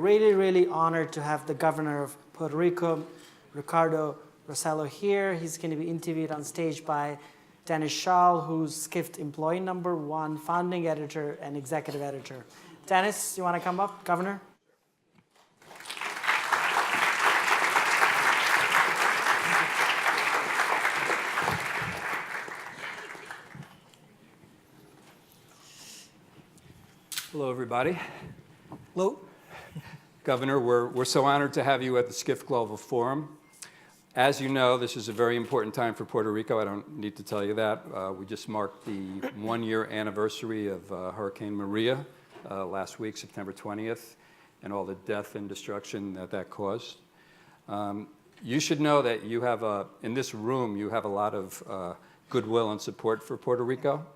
really, really honored to have the governor of Puerto Rico, Ricardo Rosselló, here. He's going to be interviewed on stage by Dennis Schall, who's Skift employee #1, founding editor and executive editor. Dennis, you want to come up, Governor? Hello, everybody. Hello. Governor, we're so honored to have you at the Skift Global Forum. As you know, this is a very important time for Puerto Rico. I don't need to tell you that. We just marked the 1-year anniversary of Hurricane Maria last week, September 20th, and all the death and destruction that caused. You should know that you have in this room, you have a lot of goodwill and support for Puerto Rico.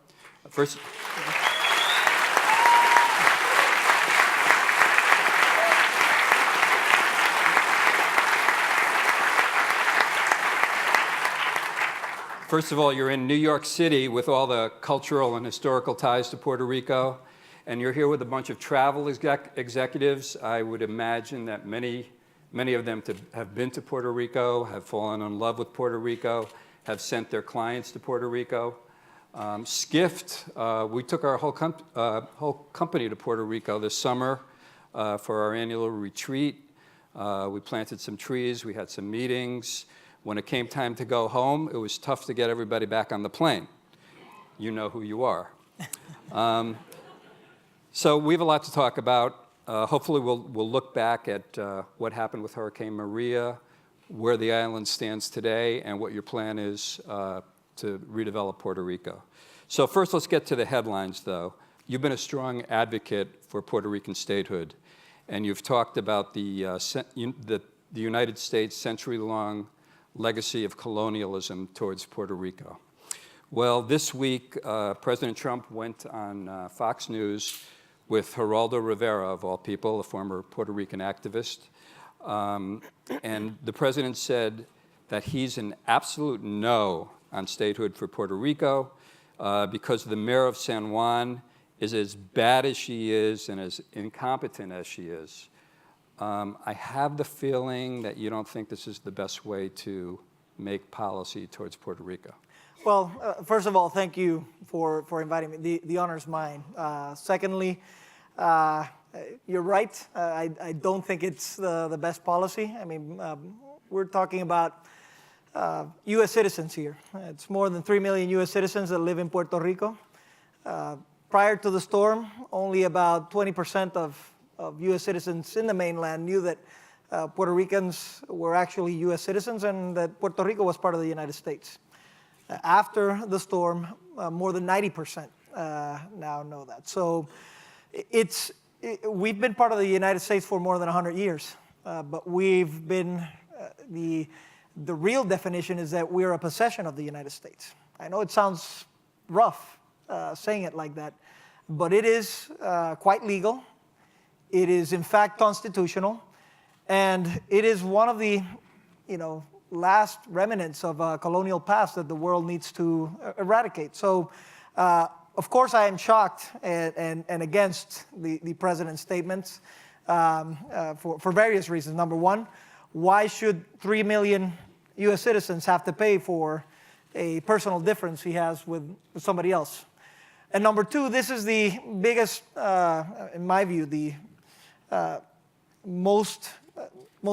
First of all, you're in New York City with all the cultural and historical ties to Puerto Rico, and you're here with a bunch of travel executives. I would imagine that many of them have been to Puerto Rico, have fallen in love with Puerto Rico, have sent their clients to Puerto Rico. Skift, we took our whole company to Puerto Rico this summer for our annual retreat. We planted some trees, we had some meetings. When it came time to go home, it was tough to get everybody back on the plane. You know who you are. So we have a lot to talk about. Hopefully we'll look back at what happened with Hurricane Maria, where the island stands today, and what your plan is to redevelop Puerto Rico. So first, let's get to the headlines, though. You've been a strong advocate for Puerto Rican statehood, and you've talked about the United States' century-long legacy of colonialism towards Puerto Rico. Well, this week, President Trump went on Fox News with Geraldo Rivera, of all people, a former Puerto Rican activist. And the president said that he's an absolute no on statehood for Puerto Rico because the mayor of San Juan is as bad as she is and as incompetent as she is. I have the feeling that you don't think this is the best way to make policy towards Puerto Rico. Well, first of all, thank you for inviting me. The honor's mine. Secondly, you're right. I don't think it's the best policy. I mean, we're talking about U.S. citizens here. It's more than 3 million U.S. citizens that live in Puerto Rico. Prior to the storm, only about 20% of U.S. citizens in the mainland knew that Puerto Ricans were actually U.S. citizens and that Puerto Rico was part of the United States. After the storm, more than 90% now know that. So we've been part of the United States for more than 100 years, but we've been, the real definition is that we're a possession of the United States. I know it sounds rough saying it like that, but it is quite legal. It is, in fact, constitutional, and it is one of the, last remnants of a colonial past that the world needs to eradicate. So, of course, I am shocked and against the president's statements for various reasons. Number one, why should 3 million U.S. citizens have to pay for a personal difference he has with somebody else? And number two, this is the biggest, in my view, the most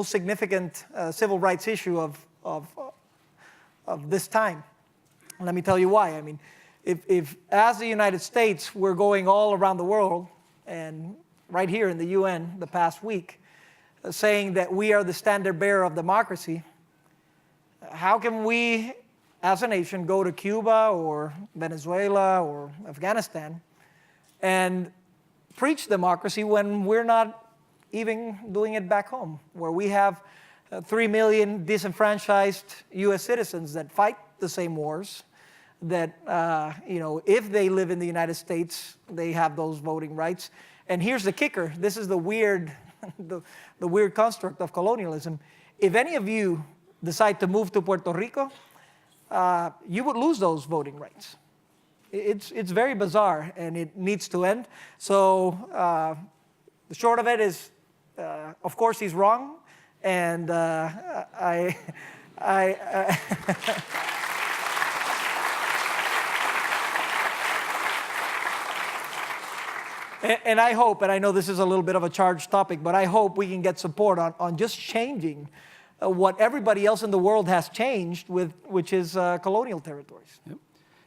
significant civil rights issue of this time. And let me tell you why. I mean, if as the United States we're going all around the world and right here in the UN the past week saying that we are the standard bearer of democracy, how can we as a nation go to Cuba or Venezuela or Afghanistan and preach democracy when we're not even doing it back home, where we have 3 million disenfranchised U.S. citizens that fight the same wars, that, if they live in the United States, they have those voting rights. And here's the kicker. This is the weird, the weird construct of colonialism. If any of you decide to move to Puerto Rico, you would lose those voting rights. It's very bizarre, and it needs to end. So the short of it is of course, he's wrong, and And I hope, and I know this is a little bit of a charged topic, but I hope we can get support on just changing what everybody else in the world has changed with, which is colonial territories. Yep.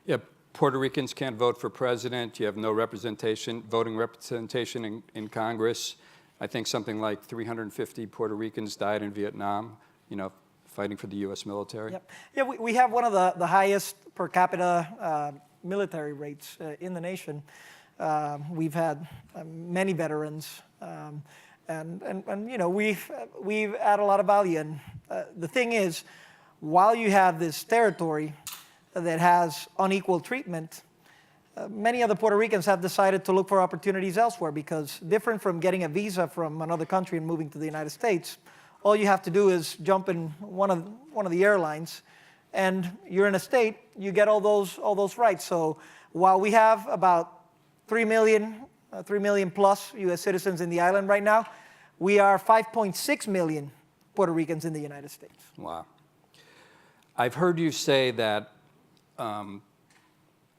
Yeah, Puerto Ricans can't vote for president. You have no representation, voting representation in Congress. I think something like 350 Puerto Ricans died in Vietnam, fighting for the U.S. military. Yep. Yeah, we have one of the highest per capita military rates in the nation. We've had many veterans, and we've added a lot of value. And the thing is, while you have this territory that has unequal treatment, many of the Puerto Ricans have decided to look for opportunities elsewhere, because different from getting a visa from another country and moving to the United States, all you have to do is jump in one of the airlines, and you're in a state, you get all those rights. So while we have about 3 million plus U.S. citizens in the island right now, we are 5.6 million Puerto Ricans in the United States. Wow. I've heard you say that, I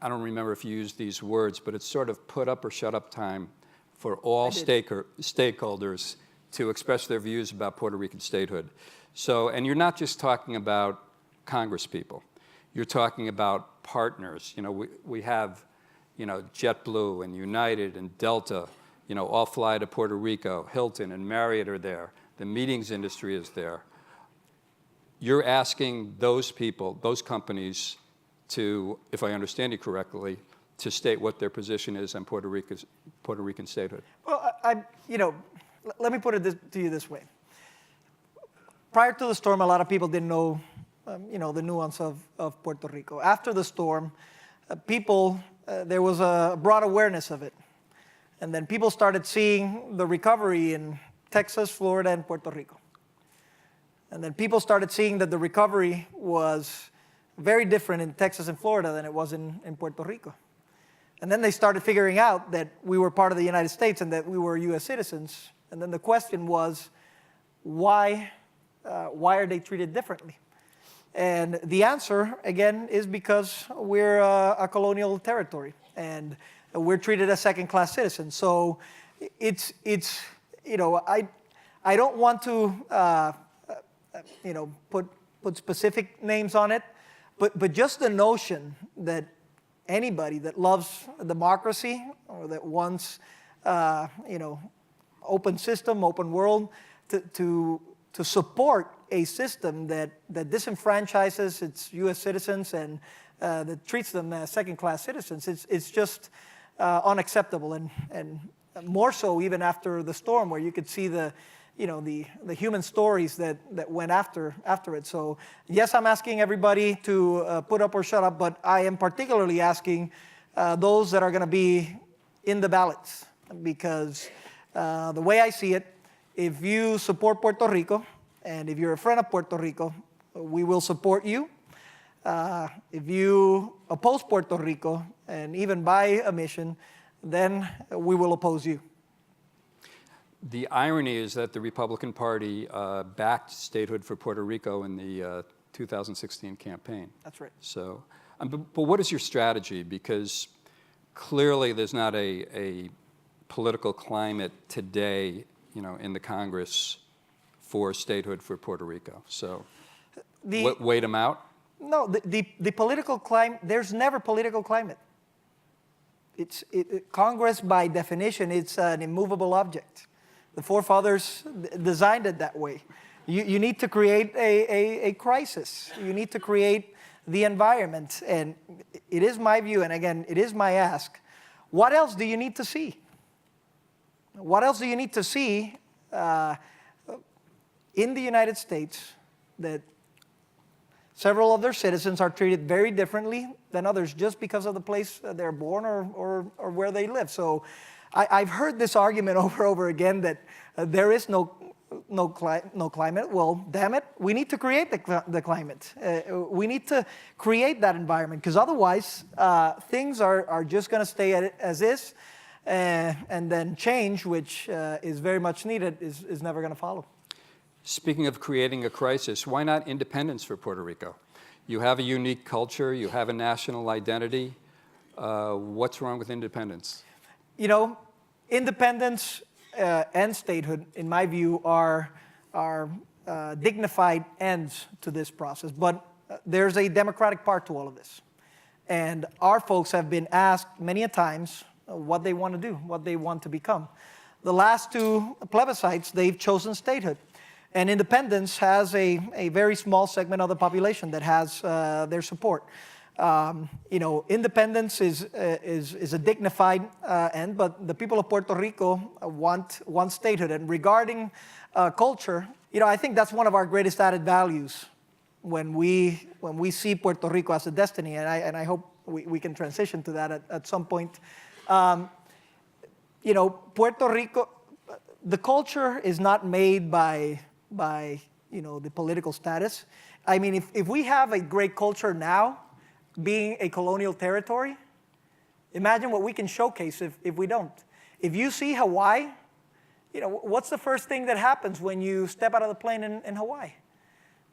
don't remember if you used these words, but it's sort of put up or shut up time for all stakeholders to express their views about Puerto Rican statehood. So, and you're not just talking about Congress people. You're talking about partners. We have JetBlue and United and Delta, all fly to Puerto Rico. Hilton and Marriott are there. The meetings industry is there. You're asking those people, those companies, to, if I understand you correctly, to state what their position is on Puerto Rican statehood. Well, let me put it to you this way. Prior to the storm, a lot of people didn't know, the nuance of Puerto Rico. After the storm, there was a broad awareness of it. And then people started seeing the recovery in Texas, Florida, and Puerto Rico. And then people started seeing that the recovery was very different in Texas and Florida than it was in Puerto Rico. And then they started figuring out that we were part of the United States and that we were U.S. citizens. And then the question was, why are they treated differently? And the answer, again, is because we're a colonial territory and we're treated as second-class citizens. So I don't want to, put specific names on it, but just the notion that anybody that loves democracy or that wants, open system, open world, to support a system that disenfranchises its U.S. citizens and that treats them as second-class citizens, it's just unacceptable. And more so even after the storm, where you could see the human stories that went after it. So yes, I'm asking everybody to put up or shut up, but I am particularly asking those that are going to be in the ballots, because the way I see it, if you support Puerto Rico, and if you're a friend of Puerto Rico, we will support you. If you oppose Puerto Rico, and even by omission, then we will oppose you. The irony is that the Republican Party backed statehood for Puerto Rico in the 2016 campaign. That's right. So, but what is your strategy? Because clearly there's not a political climate today, in the Congress for statehood for Puerto Rico. So, wait them out? No, the political climate, there's never political climate. Congress, by definition, it's an immovable object. The forefathers designed it that way. You need to create a crisis. You need to create the environment. And it is my view, and again, it is my ask, what else do you need to see? What else do you need to see in the United States that several of their citizens are treated very differently than others just because of the place they're born or where they live? So I've heard this argument over and over again that there is no climate. Well, damn it, we need to create the climate. We need to create that environment, because otherwise things are just going to stay as is. and then change, which is very much needed, is never going to follow. Speaking of creating a crisis, why not independence for Puerto Rico? You have a unique culture, you have a national identity. What's wrong with independence? You know, independence and statehood, in my view, are dignified ends to this process. But there's a democratic part to all of this. And our folks have been asked many a times what they want to do, what they want to become. The last two plebiscites, they've chosen statehood. And independence has a very small segment of the population that has their support. You know, independence is a dignified end, but the people of Puerto Rico want statehood. And regarding culture, you know, I think that's one of our greatest added values when we see Puerto Rico as a destiny, and I hope we can transition to that at some point. You know, Puerto Rico, the culture is not made by you know, the political status. I mean, if we have a great culture now, being a colonial territory, imagine what we can showcase if we don't. If you see Hawaii, you know, what's the first thing that happens when you step out of the plane in Hawaii?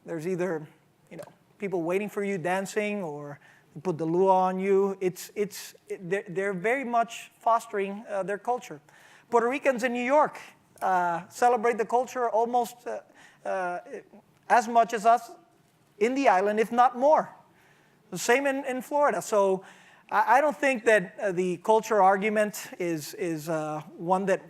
There's either, you know, people waiting for you dancing, or put the lua on you. They're very much fostering their culture. Puerto Ricans in New York celebrate the culture almost as much as us in the island, if not more. The same in Florida. So I don't think that the culture argument is one that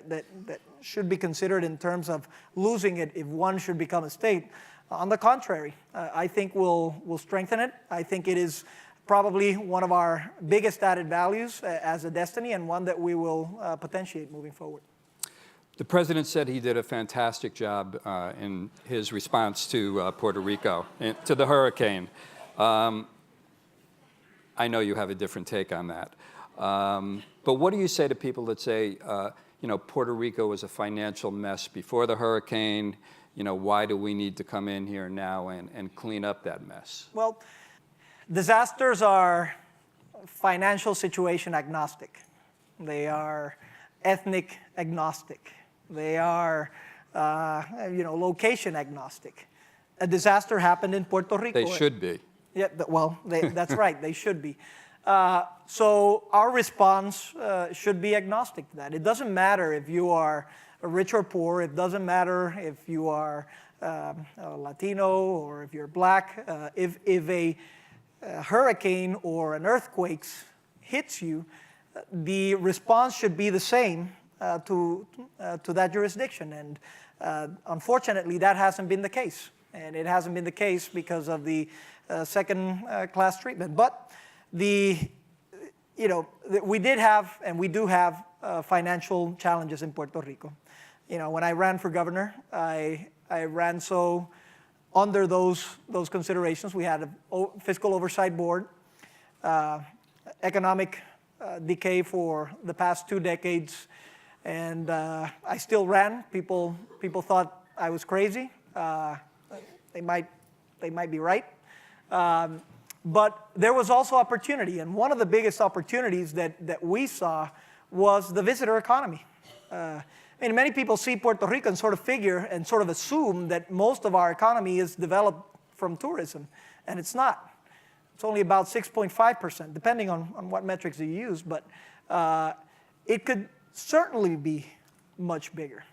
that should be considered in terms of losing it if one should become a state. On the contrary, I think we'll strengthen it. I think it is probably one of our biggest added values as a destiny, and one that we will potentiate moving forward. The president said he did a fantastic job in his response to Puerto Rico, to the hurricane. I know you have a different take on that. But what do you say to people that say, you know, Puerto Rico was a financial mess before the hurricane? You know, why do we need to come in here now and clean up that mess? Well, disasters are financial situation agnostic. They are ethnic agnostic. They are, you know, location agnostic. A disaster happened in Puerto Rico. They should be. Yeah, well, that's right. They should be. So our response should be agnostic to that. It doesn't matter if you are rich or poor. It doesn't matter if you are Latino or if you're black. If a hurricane or an earthquake hits you, the response should be the same to that jurisdiction. And unfortunately, that hasn't been the case. And it hasn't been the case because of the second-class treatment. But you know, we did have, and we do have, financial challenges in Puerto Rico. You know, when I ran for governor, I ran so under those considerations. We had a fiscal oversight board, economic decay for the past 2 decades, and I still ran. People thought I was crazy. They might be right. But there was also opportunity, and one of the biggest opportunities that we saw was the visitor economy. I mean, many people see Puerto Rico and sort of figure and sort of assume that most of our economy is developed from tourism, and it's not. It's only about 6.5%, depending on what metrics you use, but it could certainly be much bigger.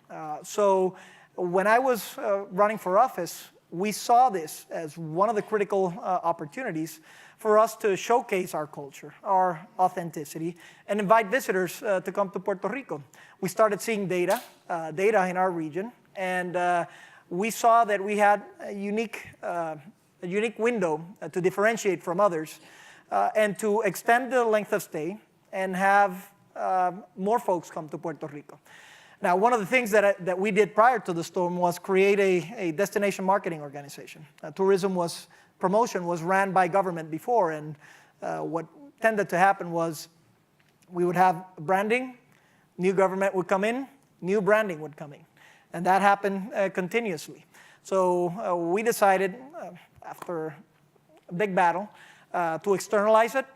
So when I was running for office, we saw this as one of the critical opportunities for us to showcase our culture, our authenticity, and invite visitors to come to Puerto Rico. We started seeing data in our region, and we saw that we had a unique window to differentiate from others and to extend the length of stay and have more folks come to Puerto Rico. Now, one of the things that we did prior to the storm was create a destination marketing organization. Promotion was ran by government before, and what tended to happen was we would have branding, new government would come in, new branding would come in, and that happened continuously. So we decided, after a big battle, to externalize it.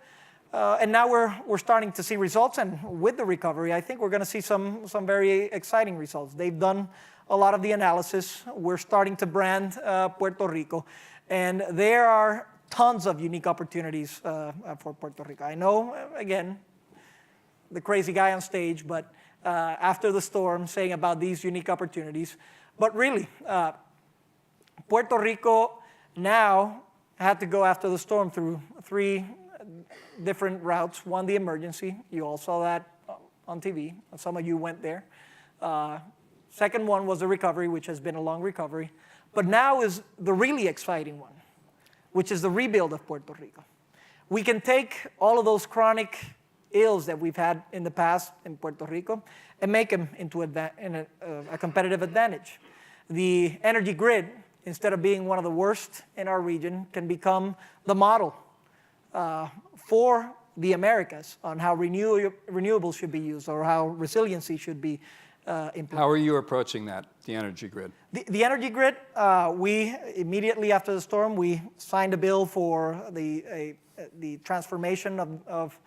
And now we're starting to see results, and with the recovery, I think we're going to see some very exciting results. They've done a lot of the analysis. We're starting to brand Puerto Rico, and there are tons of unique opportunities for Puerto Rico. I know, again, the crazy guy on stage, but after the storm, saying about these unique opportunities. But really, Puerto Rico now had to go after the storm through 3 different routes. One, the emergency. You all saw that on TV. Some of you went there. Second one was the recovery, which has been a long recovery. But now is the really exciting one, which is the rebuild of Puerto Rico. We can take all of those chronic ills that we've had in the past in Puerto Rico and make them into a competitive advantage. The energy grid, instead of being one of the worst in our region, can become the model for the Americas on how renewables should be used or how resiliency should be implemented. How are you approaching that, the energy grid? The energy grid, we immediately after the storm, we signed a bill for the transformation of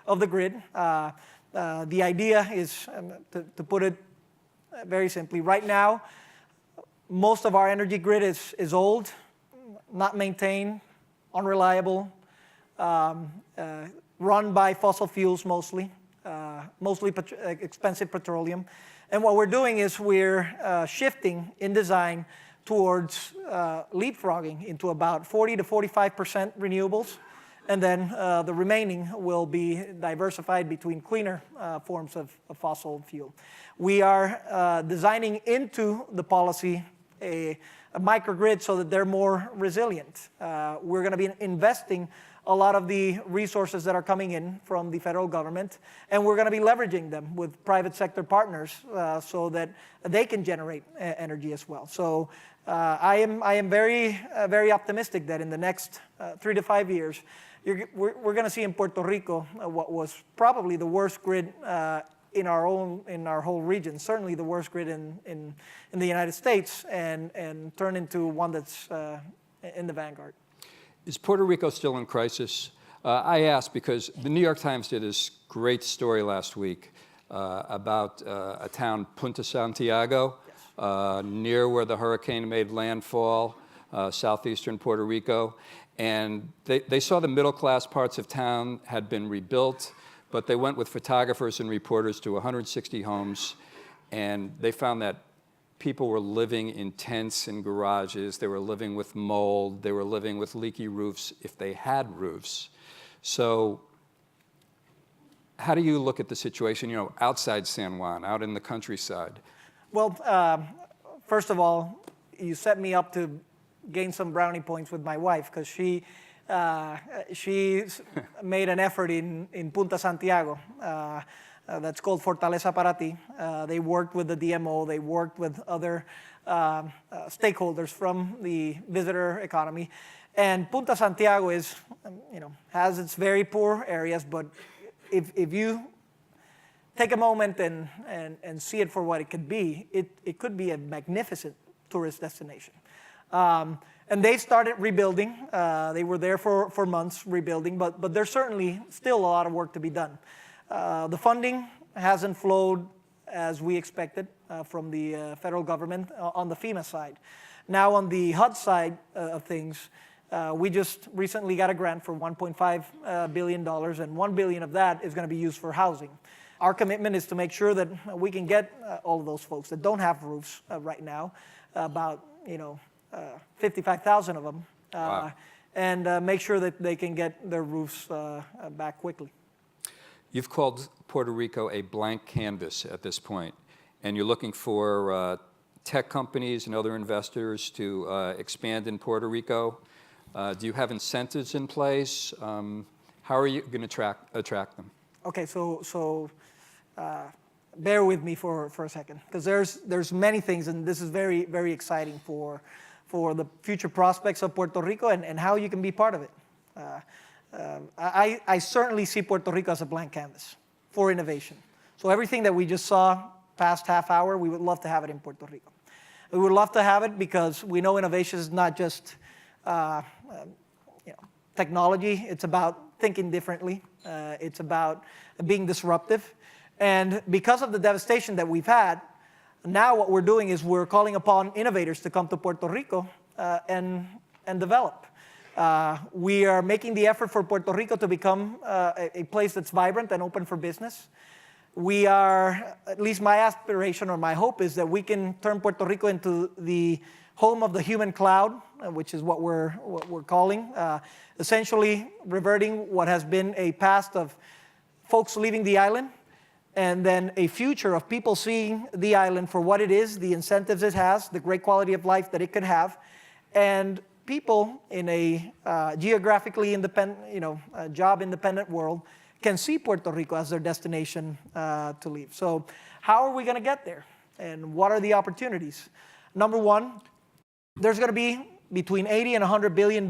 the grid. The idea is, to put it very simply, right now, most of our energy grid is old, not maintained, unreliable, run by fossil fuels mostly, mostly expensive petroleum. And what we're doing is we're shifting in design towards leapfrogging into about 40 to 45% renewables. And then the remaining will be diversified between cleaner forms of fossil fuel. We are designing into the policy a microgrid so that they're more resilient. We're going to be investing a lot of the resources that are coming in from the federal government, and we're going to be leveraging them with private sector partners so that they can generate energy as well. So I am very optimistic that in the next 3 to 5 years, we're going to see in Puerto Rico what was probably the worst grid in our whole region, certainly the worst grid in the United States, and turn into one that's in the vanguard. Is Puerto Rico still in crisis? I ask because the New York Times did this great story last week about a town, Punta Santiago, yes, near where the hurricane made landfall, southeastern Puerto Rico. And they saw the middle-class parts of town had been rebuilt, but they went with photographers and reporters to 160 homes, and they found that people were living in tents and garages. They were living with mold. They were living with leaky roofs if they had roofs. So how do you look at the situation, outside San Juan, out in the countryside? Well, first of all, you set me up to gain some brownie points with my wife, because she made an effort in Punta Santiago. That's called Fortaleza para Ti. They worked with the DMO. They worked with other stakeholders from the visitor economy. And Punta Santiago is, has its very poor areas, but if you take a moment and see it for what it could be, it could be a magnificent tourist destination. And they started rebuilding. They were there for months rebuilding, but there's certainly still a lot of work to be done. The funding hasn't flowed as we expected from the federal government on the FEMA side. Now on the HUD side of things, we just recently got a grant for $1.5 billion, and $1 billion of that is going to be used for housing. Our commitment is to make sure that we can get all of those folks that don't have roofs right now, about 55,000 of them, wow, and make sure that they can get their roofs back quickly. You've called Puerto Rico a blank canvas at this point, and you're looking for tech companies and other investors to expand in Puerto Rico. Do you have incentives in place? How are you going to attract them? Okay, so bear with me for a second, because there's many things, and this is very, very exciting for the future prospects of Puerto Rico and how you can be part of it. I certainly see Puerto Rico as a blank canvas for innovation. So everything that we just saw past half hour, we would love to have it in Puerto Rico. We would love to have it because we know innovation is not just technology. It's about thinking differently. It's about being disruptive. And because of the devastation that we've had, now what we're doing is we're calling upon innovators to come to Puerto Rico and develop. We are making the effort for Puerto Rico to become a place that's vibrant and open for business. We are, at least my aspiration or my hope is that we can turn Puerto Rico into the home of the human cloud, which is what we're calling, essentially reverting what has been a past of folks leaving the island, and then a future of people seeing the island for what it is, the incentives it has, the great quality of life that it could have, and people in a geographically independent, job-independent world can see Puerto Rico as their destination to leave. So how are we going to get there? And what are the opportunities? Number one, there's going to be between $80 and $100 billion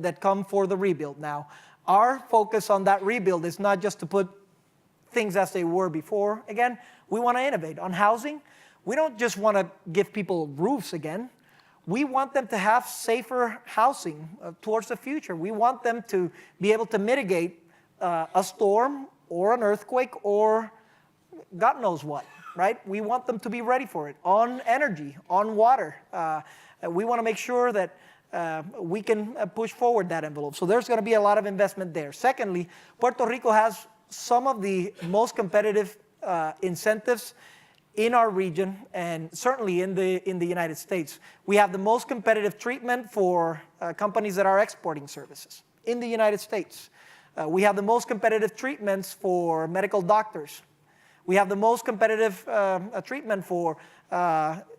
that come for the rebuild. Now, our focus on that rebuild is not just to put things as they were before. Again, we want to innovate. On housing, we don't just want to give people roofs again. We want them to have safer housing towards the future. We want them to be able to mitigate a storm or an earthquake or God knows what, right? We want them to be ready for it. On energy, on water, we want to make sure that we can push forward that envelope. So there's going to be a lot of investment there. Secondly, Puerto Rico has some of the most competitive incentives in our region and certainly in the United States. We have the most competitive treatment for companies that are exporting services in the United States. We have the most competitive treatments for medical doctors. We have the most competitive treatment for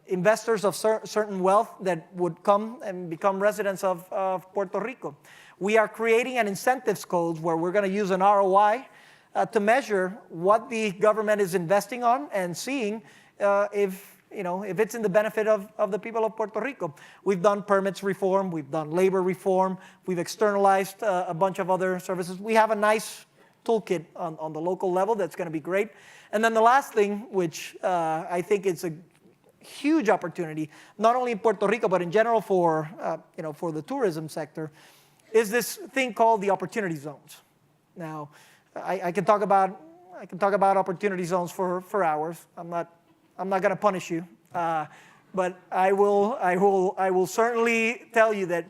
investors of certain wealth that would come and become residents of Puerto Rico. We are creating an incentives code where we're going to use an ROI to measure what the government is investing on and seeing if it's in the benefit of the people of Puerto Rico. We've done permits reform, we've done labor reform, we've externalized a bunch of other services. We have a nice toolkit on the local level that's going to be great. And then the last thing, which I think is a huge opportunity, not only in Puerto Rico but in general for the tourism sector, is this thing called the opportunity zones. Now, I can talk about opportunity zones for hours. I'm not going to punish you, but I will certainly tell you that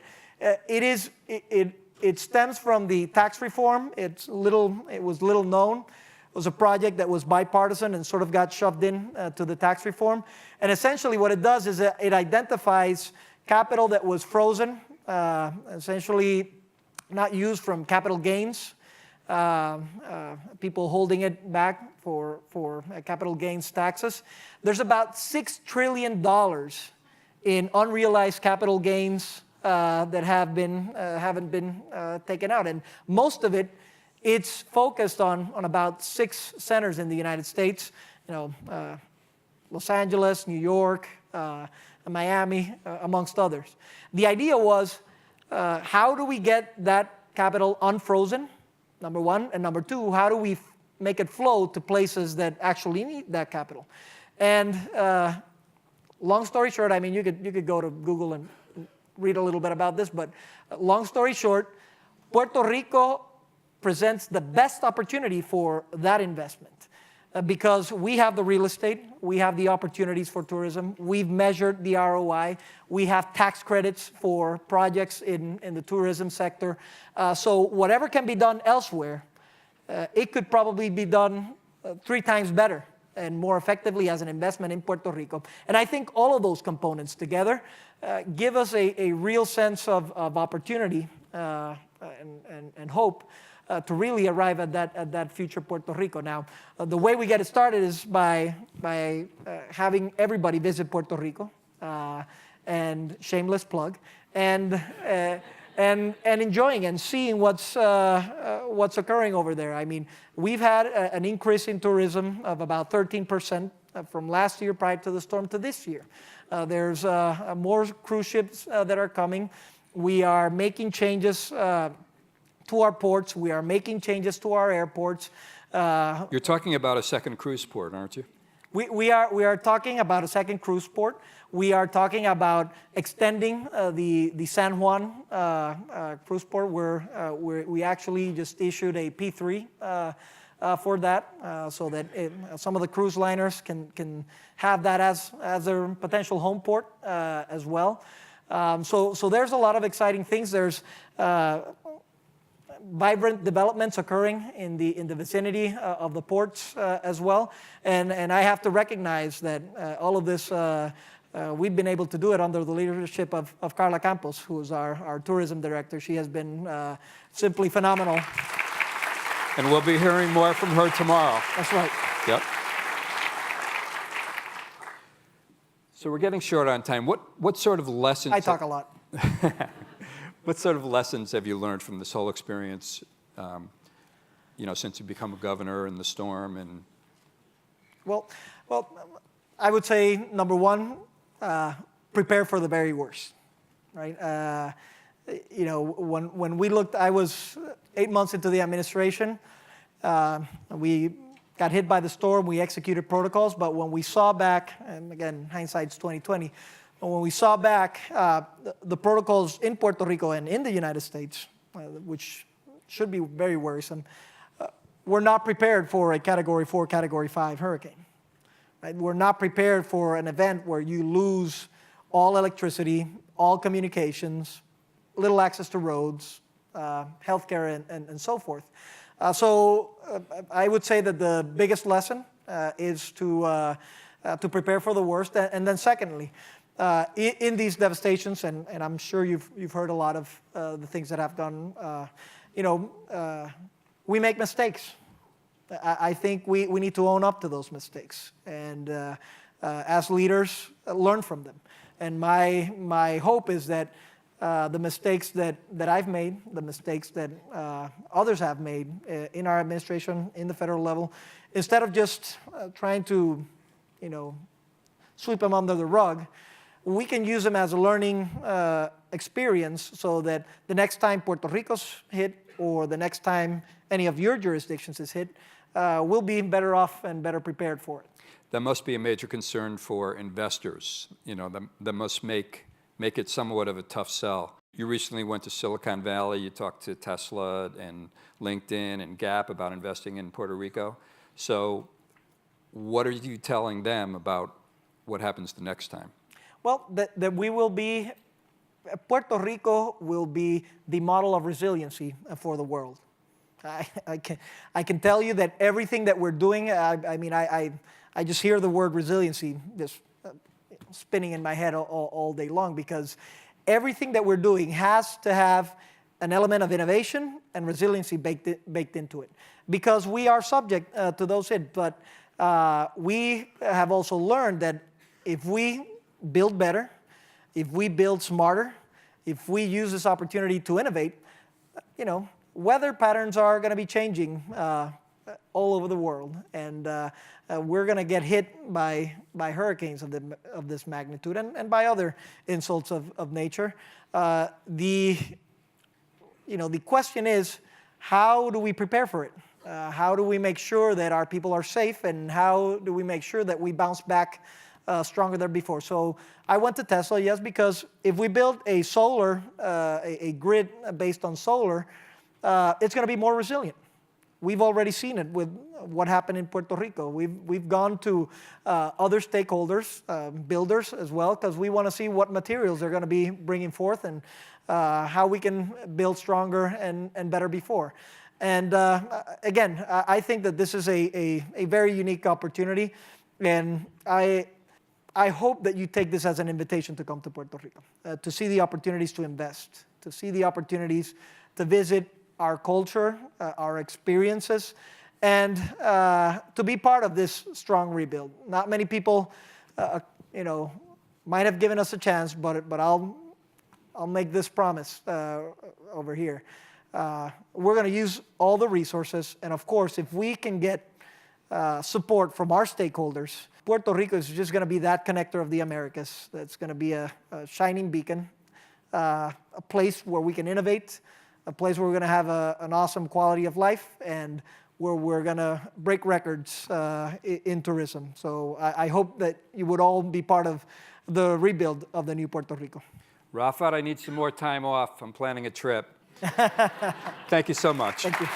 it stems from the tax reform. It was little known. It was a project that was bipartisan and sort of got shoved in to the tax reform. And essentially what it does is it identifies capital that was frozen, essentially not used from capital gains, people holding it back for capital gains taxes. There's about $6 trillion in unrealized capital gains that haven't been taken out. And most of it, it's focused on about 6 centers in the United States, Los Angeles, New York, Miami, amongst others. The idea was, how do we get that capital unfrozen, number one, and number two, how do we make it flow to places that actually need that capital? And long story short, I mean, you could go to Google and read a little bit about this, but long story short, Puerto Rico presents the best opportunity for that investment because we have the real estate, we have the opportunities for tourism, we've measured the ROI, we have tax credits for projects in the tourism sector. So whatever can be done elsewhere, it could probably be done 3 times better and more effectively as an investment in Puerto Rico. And I think all of those components together give us a real sense of opportunity and hope to really arrive at that future Puerto Rico. Now, the way we get it started is by having everybody visit Puerto Rico, and shameless plug, and enjoying and seeing what's occurring over there. I mean, we've had an increase in tourism of about 13% from last year prior to the storm to this year. There's more cruise ships that are coming. We are making changes to our ports. We are making changes to our airports. You're talking about a second cruise port, aren't you? We are talking about a second cruise port. We are talking about extending the San Juan cruise port, where we actually just issued a P3 for that, so that some of the cruise liners can have that as their potential home port as well. So there's a lot of exciting things. There's vibrant developments occurring in the vicinity of the ports as well, and I have to recognize that all of this we've been able to do it under the leadership of Carla Campos, who is our tourism director. She has been simply phenomenal. And we'll be hearing more from her tomorrow. That's right. Yep. So we're getting short on time. What sort of lessons? I talk a lot. What sort of lessons have you learned from this whole experience, since you become a governor in the storm? And Well, I would say, number one, prepare for the very worst, right? When we looked, I was 8 months into the administration. We got hit by the storm. We executed protocols, but when we saw back, and again, hindsight's 2020. But when we saw back the protocols in Puerto Rico and in the United States, which should be very worrisome, we're not prepared for a Category 4, Category 5 hurricane. Right? We're not prepared for an event where you lose all electricity, all communications, little access to roads, healthcare, and so forth. So I would say that the biggest lesson is to prepare for the worst, and then secondly, in these devastations, and I'm sure you've heard a lot of the things that have gone. We make mistakes. I think we need to own up to those mistakes, and as leaders, learn from them. And my hope is that the mistakes that I've made, the mistakes that others have made in our administration, in the federal level, instead of just trying to, sweep them under the rug, we can use them as a learning experience, so that the next time Puerto Rico's hit, or the next time any of your jurisdictions is hit, we'll be better off and better prepared for it. that must be a major concern for investors. That must make it somewhat of a tough sell. You recently went to Silicon Valley. You talked to Tesla and LinkedIn and Gap about investing in Puerto Rico. So what are you telling them about what happens the next time? Well, that we will be, Puerto Rico will be the model of resiliency for the world. I can tell you that everything that we're doing, I just hear the word resiliency just spinning in my head all day long, because everything that we're doing has to have an element of innovation and resiliency baked into it, because we are subject to those hits. But we have also learned that if we build better, if we build smarter, if we use this opportunity to innovate, weather patterns are going to be changing all over the world, and we're going to get hit by hurricanes of this magnitude, and by other insults of nature. The question is, how do we prepare for it? How do we make sure that our people are safe, and how do we make sure that we bounce back stronger than before? So I went to Tesla, yes, because if we build a solar, a grid based on solar, it's going to be more resilient. We've already seen it with what happened in Puerto Rico. We've gone to other stakeholders, builders as well, because we want to see what materials they're going to be bringing forth, and how we can build stronger and better before. And again, I think that this is a very unique opportunity, and I hope that you take this as an invitation to come to Puerto Rico, to see the opportunities to invest, to see the opportunities to visit our culture, our experiences, and to be part of this strong rebuild. Not many people, might have given us a chance, but I'll make this promise over here. We're going to use all the resources, and of course, if we can get support from our stakeholders, Puerto Rico is just going to be that connector of the Americas. That's going to be a shining beacon, a place where we can innovate, a place where we're going to have an awesome quality of life, and where we're going to break records in tourism. So I hope that you would all be part of the rebuild of the new Puerto Rico. Rafa, I need some more time off. I'm planning a trip. Thank you so much. Thank you.